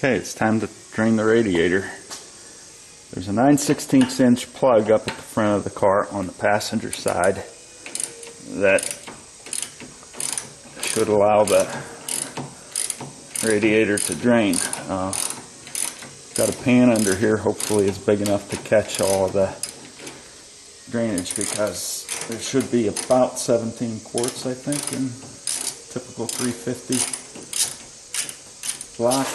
Okay, it's time to drain the radiator. There's a 9/16 inch plug up at the front of the car on the passenger side that should allow the radiator to drain. Got a pan under here, hopefully it's big enough to catch all of the drainage, because there should be about 17 quarts, I think, in typical 350 block.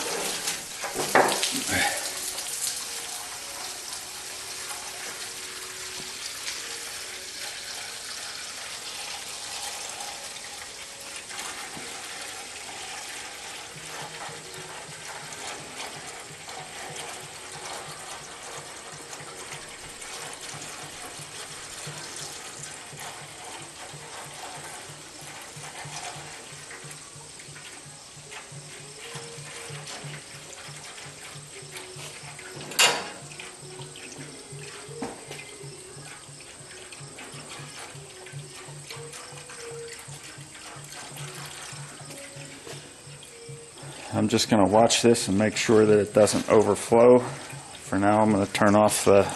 I'm just going to watch this and make sure that it doesn't overflow. For now, I'm going to turn off the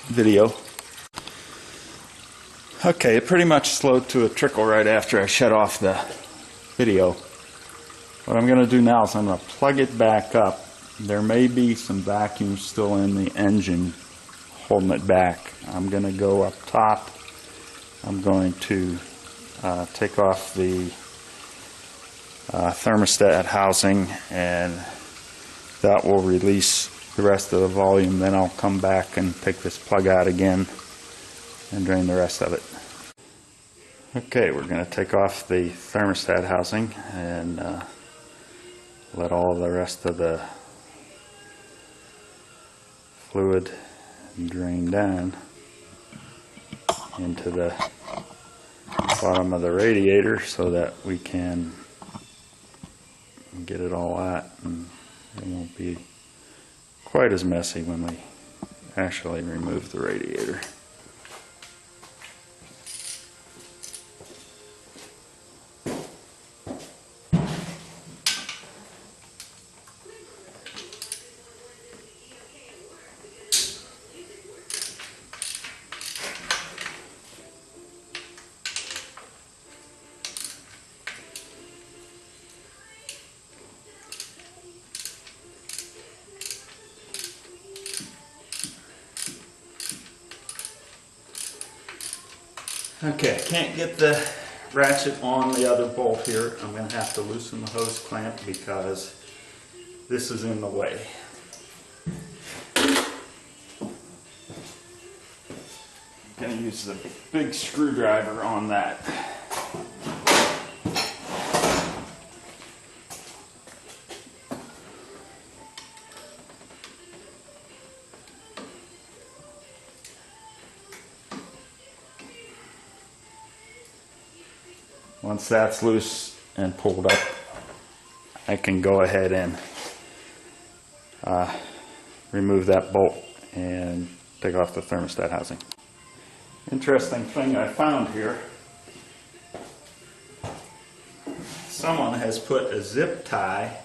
video. Okay, it pretty much slowed to a trickle right after I shut off the video. What I'm going to do now is I'm going to plug it back up. There may be some vacuum still in the engine holding it back. I'm going to go up top. I'm going to take off the thermostat housing, and that will release the rest of the volume. Then I'll come back and take this plug out again and drain the rest of it. Okay, we're going to take off the thermostat housing and let all the rest of the fluid drain down into the bottom of the radiator so that we can get it all out, and it won't be quite as messy when we actually remove the radiator. Okay, I can't get the ratchet on the other bolt here. I'm going to have to loosen the hose clamp because this is in the way. I'm going to use the big screwdriver on that. Once that's loose and pulled up, I can go ahead and remove that bolt and take off the thermostat housing. Interesting thing I found here. Someone has put a zip tie,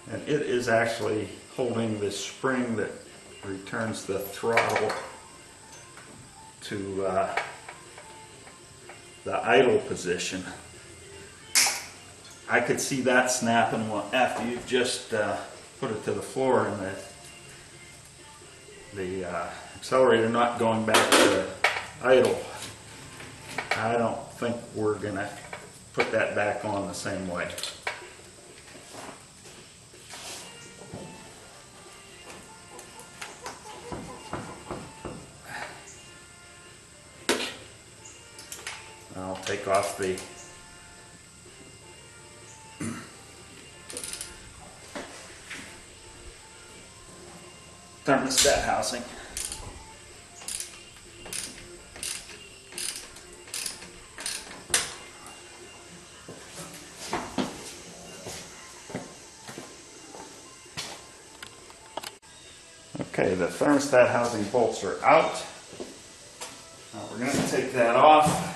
and it is actually holding this spring that returns the throttle to the idle position. I could see that snapping after you've just put it to the floor, and the accelerator not going back to idle. I don't think we're going to put that back on the same way. I'll take off the thermostat housing. Okay, the thermostat housing bolts are out. Now we're going to take that off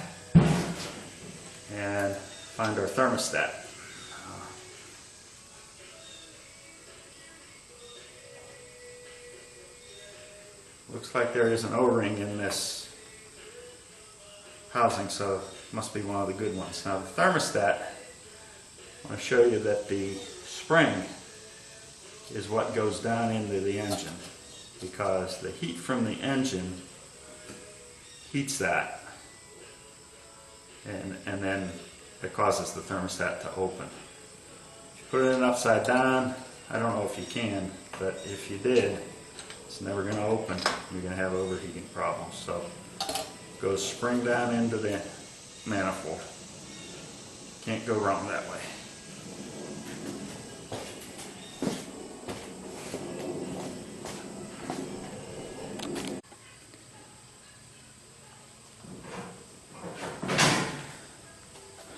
and find our thermostat. Looks like there is an O-ring in this housing, so it must be one of the good ones. Now the thermostat, I want to show you that the spring is what goes down into the engine, because the heat from the engine heats that, and then it causes the thermostat to open. Put it in upside down, I don't know if you can, but if you did, it's never going to open. You're going to have overheating problems. So go spring down into the manifold. Can't go wrong that way.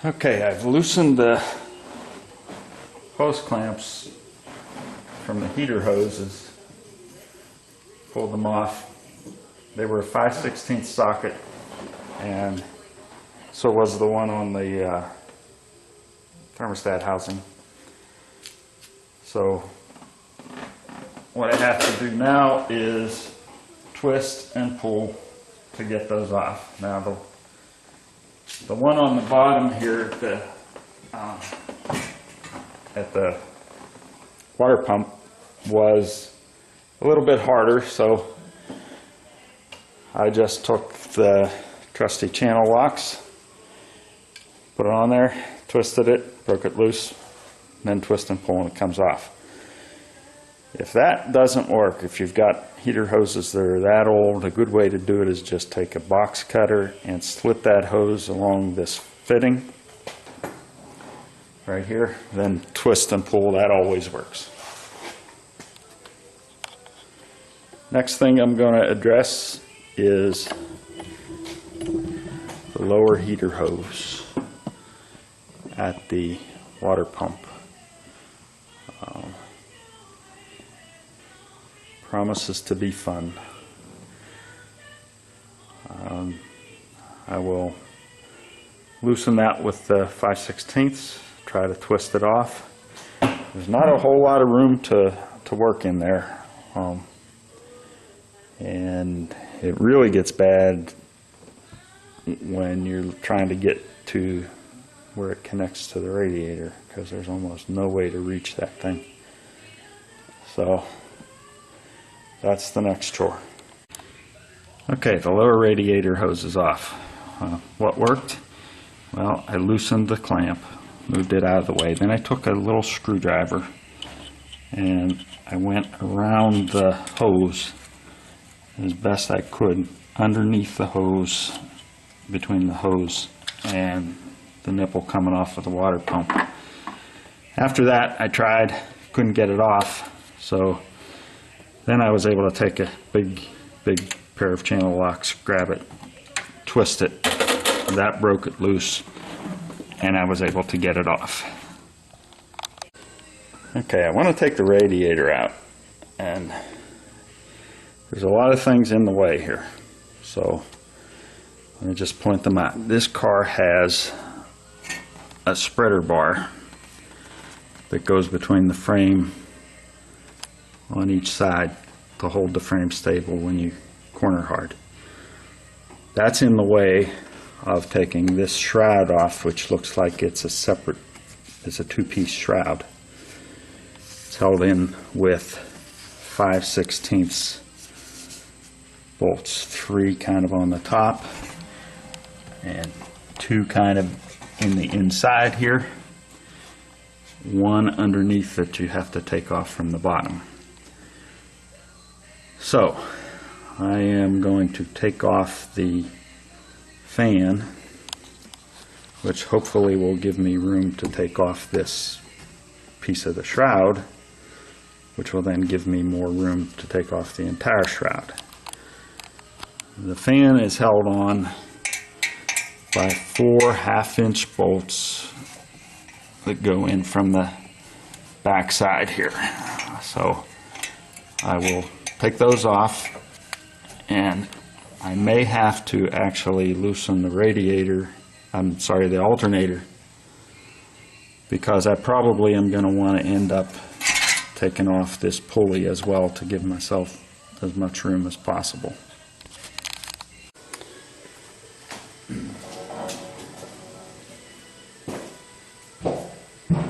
Okay, I've loosened the hose clamps from the heater hoses, pulled them off. They were a 5/16 socket, and so was the one on the thermostat housing. So what I have to do now is twist and pull to get those off. Now the one on the bottom here at the water pump was a little bit harder, so I just took the trusty channel locks, put it on there, twisted it, broke it loose, then twist and pull and it comes off. If that doesn't work, if you've got heater hoses that are that old, a good way to do it is just take a box cutter and slit that hose along this fitting right here, then twist and pull. That always works. Next thing I'm going to address is the lower heater hose at the water pump. Promises to be fun. I will loosen that with the 5/16, try to twist it off. There's not a whole lot of room to work in there, and it really gets bad when you're trying to get to where it connects to the radiator, because there's almost no way to reach that thing. So that's the next chore. Okay, the lower radiator hose is off. What worked? Well, I loosened the clamp, moved it out of the way. Then I took a little screwdriver and I went around the hose as best I could, underneath the hose, between the hose and the nipple coming off of the water pump. After that, I tried, couldn't get it off, so then I was able to take a big pair of channel locks, grab it, twist it. That broke it loose, and I was able to get it off. Okay, I want to take the radiator out, and there's a lot of things in the way here. So let me just point them out. This car has a spreader bar that goes between the frame on each side to hold the frame stable when you corner hard. That's in the way of taking this shroud off, which looks like it's a two-piece shroud. It's held in with 5/16 bolts, 3 kind of on the top and 2 kind of in the inside here, 1 underneath that you have to take off from the bottom. So I am going to take off the fan, which hopefully will give me room to take off this piece of the shroud, which will then give me more room to take off the entire shroud. The fan is held on by 4 half-inch bolts that go in from the back side here. So I will take those off, and I may have to actually loosen the the alternator, because I probably am going to want to end up taking off this pulley as well to give myself as much room as possible.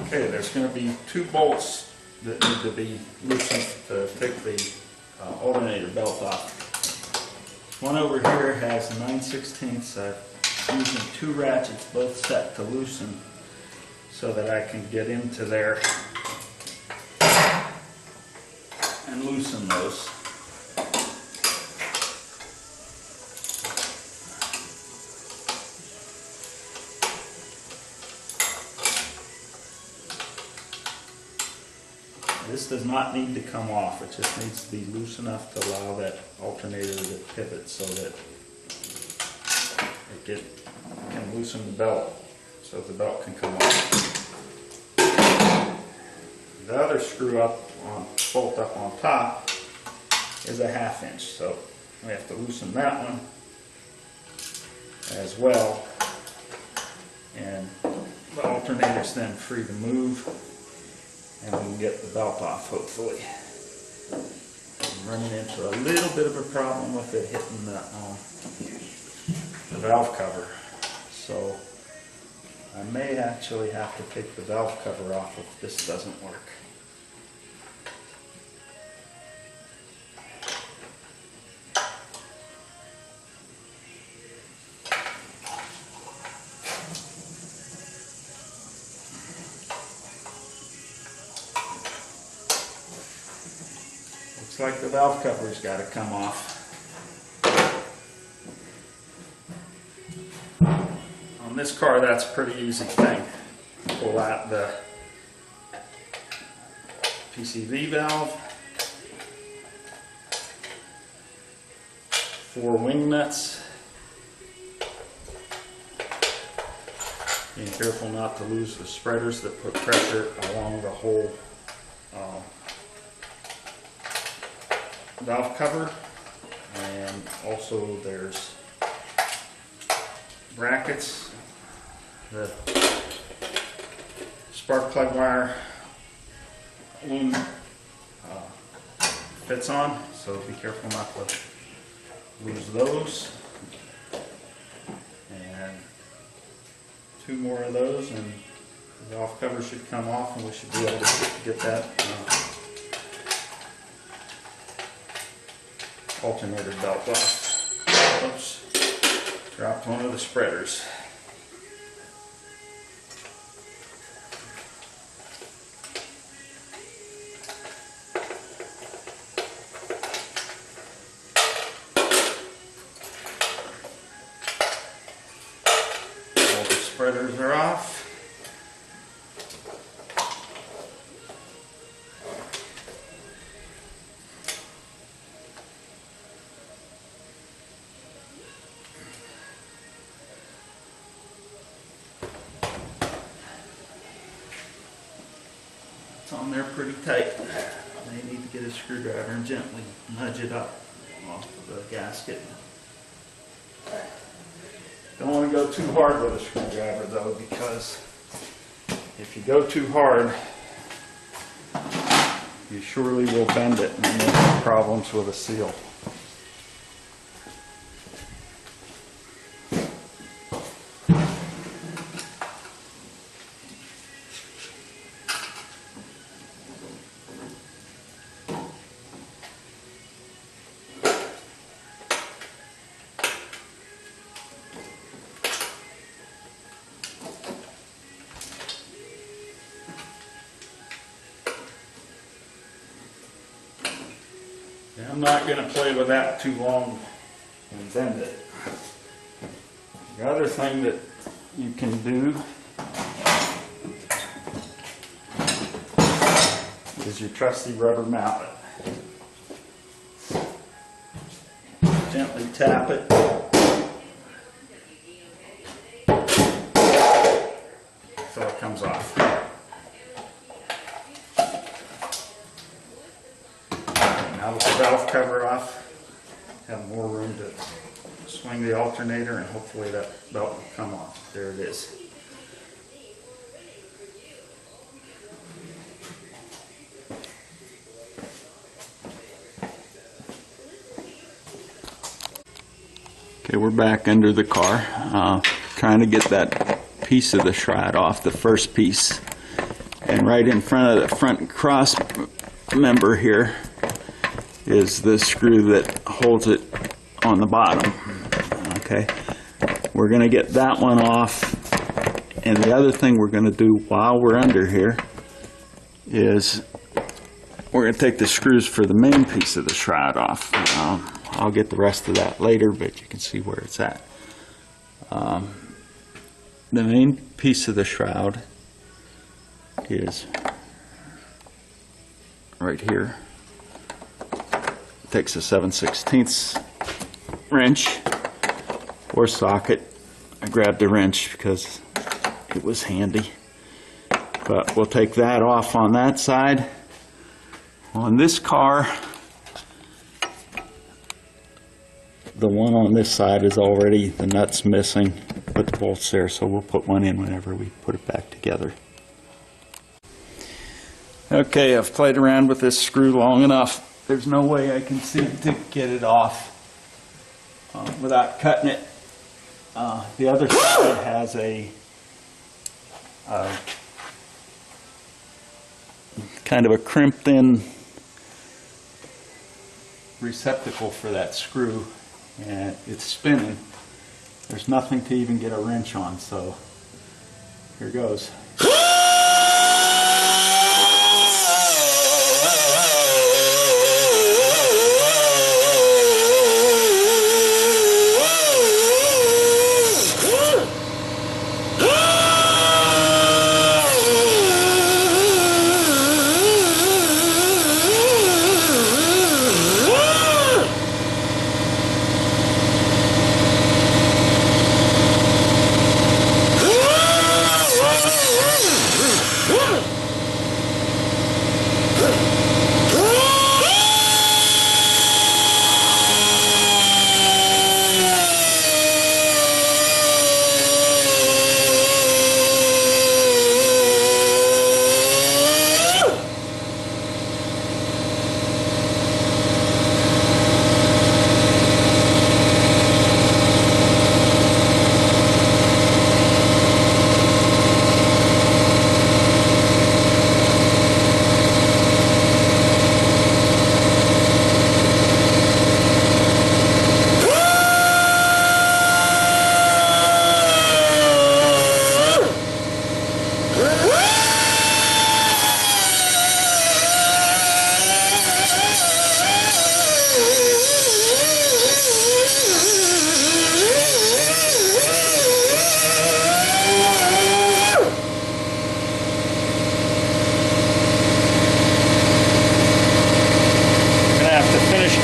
Okay, there's going to be 2 bolts that need to be loosened to take the alternator belt off. One over here has a 9/16. I'm using 2 ratchets, both set to loosen, so that I can get into there and loosen those. This does not need to come off, it just needs to be loose enough to allow that alternator to pivot so that it can loosen the belt so the belt can come off. The other bolt up on top is a 1/2 inch, so we have to loosen that one as well, and the alternator's then free to move, and we can get the belt off hopefully. I'm running into a little bit of a problem with it hitting the valve cover, so I may actually have to take the valve cover off if this doesn't work. Looks like the valve cover's got to come off. On this car, that's a pretty easy thing. Pull out the PCV valve, 4 wing nuts. Being careful not to lose the spreaders that put pressure along the whole valve cover, and also there's brackets the spark plug wire loom fits on, so be careful not to lose those. And 2 more of those and the valve cover should come off, and we should be able to get that alternator belt off. Oops, dropped one of the spreaders. All the spreaders are off. It's on there pretty tight. I may need to get a screwdriver and gently nudge it up off of the gasket. Don't want to go too hard with a screwdriver though, because if you go too hard, you surely will bend it and you'll have problems with a seal. I'm not going to play with that too long and bend it. The other thing that you can do is your trusty rubber mallet. Gently tap it. So it comes off. Now with the valve cover off, have more room to swing the alternator, and hopefully that belt will come off. There it is. Okay, we're back under the car, trying to get that piece of the shroud off, the first piece. And right in front of the front cross member here is the screw that holds it on the bottom. Okay, we're going to get that one off. And the other thing we're going to do while we're under here is we're going to take the screws for the main piece of the shroud off. I'll get the rest of that later, but you can see where it's at. The main piece of the shroud is right here. It takes a 7/16 wrench or socket. I grabbed the wrench because it was handy. But we'll take that off on that side. On this car, the one on this side is already, the nut's missing, but the bolt's there, so we'll put one in whenever we put it back together. Okay, I've played around with this screw long enough. There's no way I can seem to get it off without cutting it. The other side has a kind of a crimped in receptacle for that screw, and it's spinning. There's nothing to even get a wrench on, so here goes.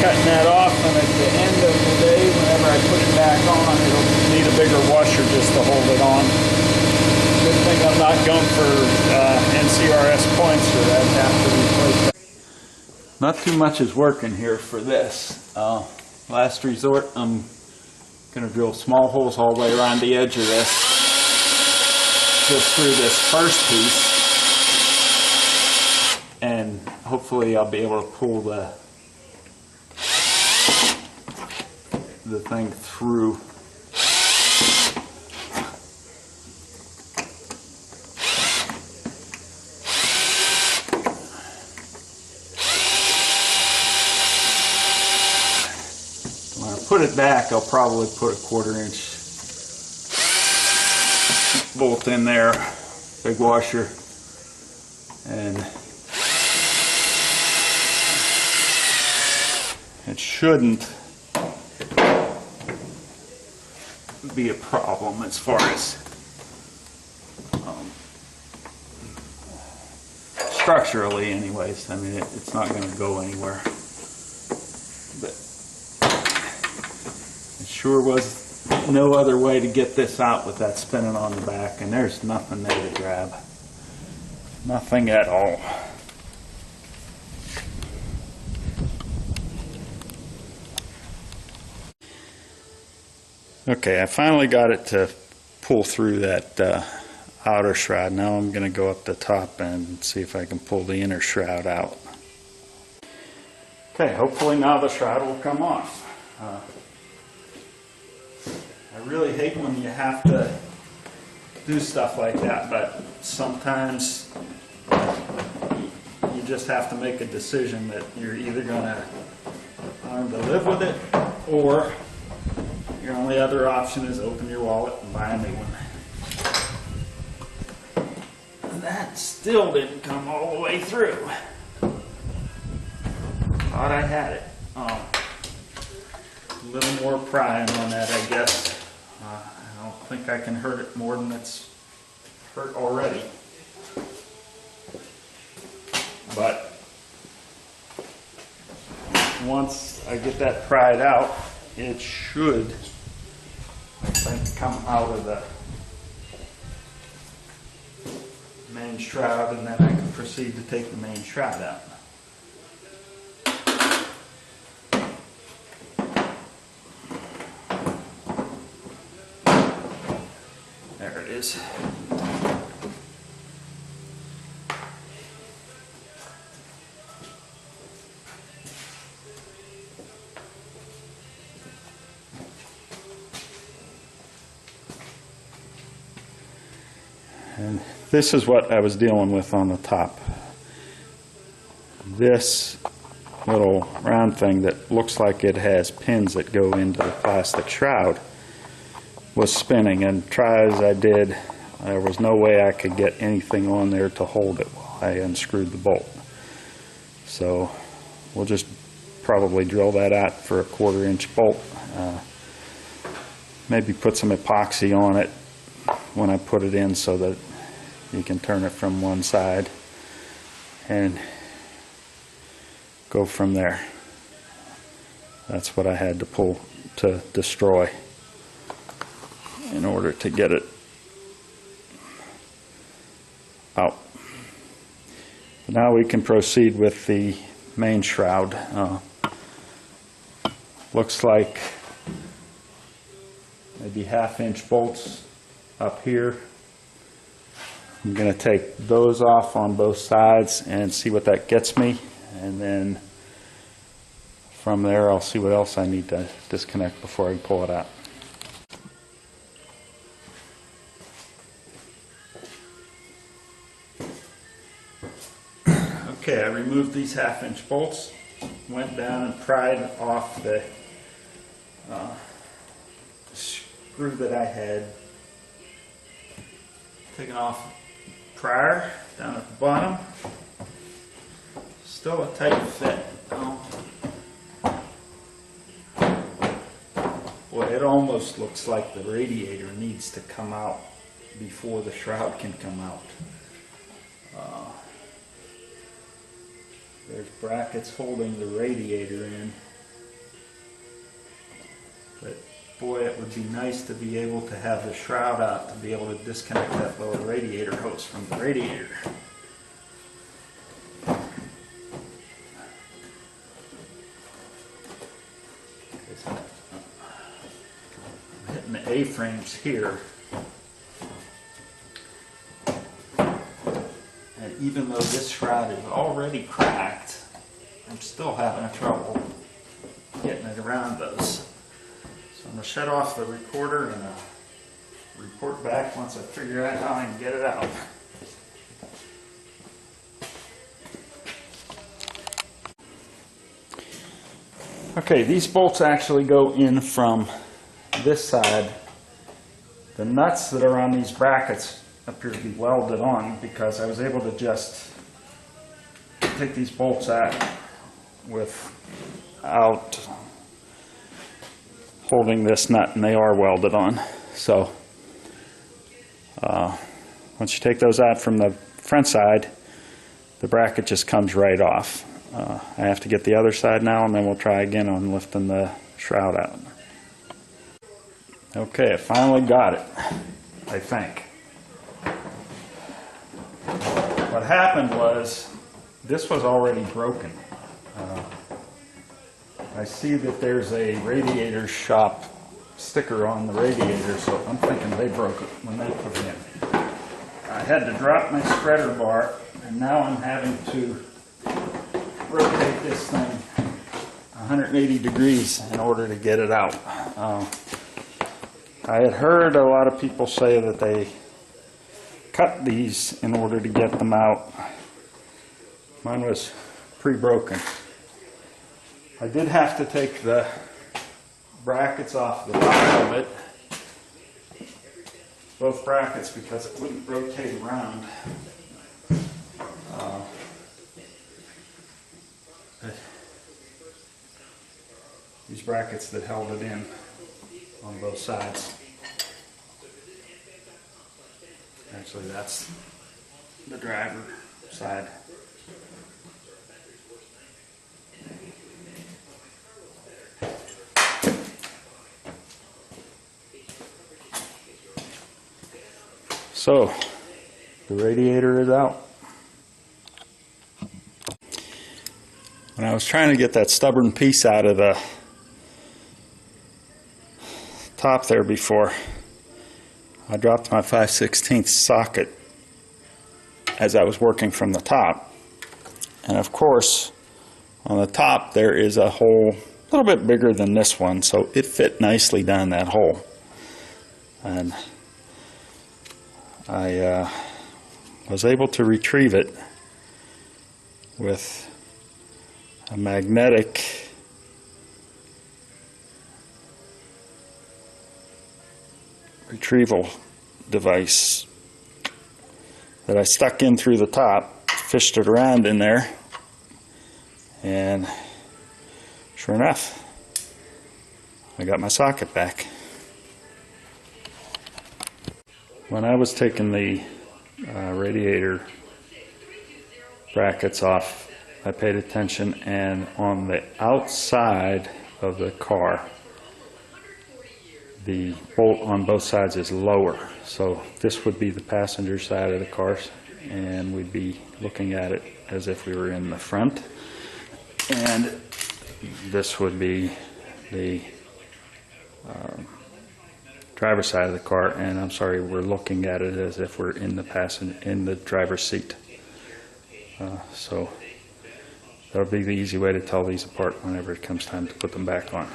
Cutting that off, and at the end of the day, whenever I put it back on, it'll need a bigger washer just to hold it on. Good thing I'm not going for NCRS points, or I'd have to replace that. Not too much is working here for this. Last resort, I'm going to drill small holes all the way around the edge of this, just through this first piece, and hopefully I'll be able to pull the thing through. When I put it back, I'll probably put a 1/4 inch bolt in there, big washer, and it shouldn't be a problem as far as structurally anyways. I mean, it's not going to go anywhere, but it sure was no other way to get this out with that spinning on the back, and there's nothing there to grab, nothing at all. Okay, I finally got it to pull through that outer shroud. Now I'm going to go up the top and see if I can pull the inner shroud out. Okay, hopefully now the shroud will come off. really hate when you have to do stuff like that, but sometimes you just have to make a decision that you're either going to learn to live with it, or your only other option is open your wallet and buy a new one. And that still didn't come all the way through. Thought I had it. A little more prying on that, I guess. I don't think I can hurt it more than it's hurt already. But once I get that pried out, it should, I think, come out of the main shroud, and then I can proceed to take the main shroud out. There it is. And this is what I was dealing with on the top. This little round thing that looks like it has pins that go into the plastic shroud was spinning, and try as I did, there was no way I could get anything on there to hold it while I unscrewed the bolt. So we'll just probably drill that out for a 1/4 inch bolt. Maybe put some epoxy on it when I put it in so that you can turn it from one side and go from there. That's what I had to pull to destroy in order to get it out. Now we can proceed with the main shroud. Looks like maybe 1/2 inch bolts up here. I'm going to take those off on both sides and see what that gets me, and then from there I'll see what else I need to disconnect before I pull it out. Okay, I removed these 1/2 inch bolts, went down and pried off the screw that I had taken off prior down at the bottom. Still a tight fit. Boy, it almost looks like the radiator needs to come out before the shroud can come out. There's brackets holding the radiator in, but boy, it would be nice to be able to have the shroud out to be able to disconnect that little radiator hose from the radiator. I'm hitting the A-frames here. And even though this shroud is already cracked, I'm still having trouble getting it around those. So I'm going to shut off the recorder and report back once I figure out how I can get it out. Okay, these bolts actually go in from this side. The nuts that are on these brackets appear to be welded on because I was able to just take these bolts out without holding this nut, and they are welded on. So once you take those out from the front side, the bracket just comes right off. I have to get the other side now, and then we'll try again on lifting the shroud out. Okay, I finally got it, I think. What happened was, this was already broken. I see that there's a radiator shop sticker on the radiator, so I'm thinking they broke it when they put it in. I had to drop my spreader bar, and now I'm having to rotate this thing 180 degrees in order to get it out. I had heard a lot of people say that they cut these in order to get them out. Mine was pre-broken. I did have to take the brackets off the bottom of it, both brackets, because it wouldn't rotate around. These brackets that held it in on both sides. Actually, that's the driver side. So, the radiator is out. When I was trying to get that stubborn piece out of the top there before, I dropped my 5/16 socket as I was working from the top. And of course, on the top there is a hole a little bit bigger than this one, so it fit nicely down that hole. And I was able to retrieve it with a magnetic retrieval device that I stuck in through the top, fished it around in there, and sure enough, I got my socket back. When I was taking the radiator brackets off, I paid attention, and on the outside of the car, the bolt on both sides is lower. So this would be the passenger side of the car, and we'd be looking at it as if we were in the front. And this would be the driver's side of the car, and I'm sorry, we're looking at it as if we're in the driver's seat. So that'll be the easy way to tell these apart whenever it comes time to put them back on.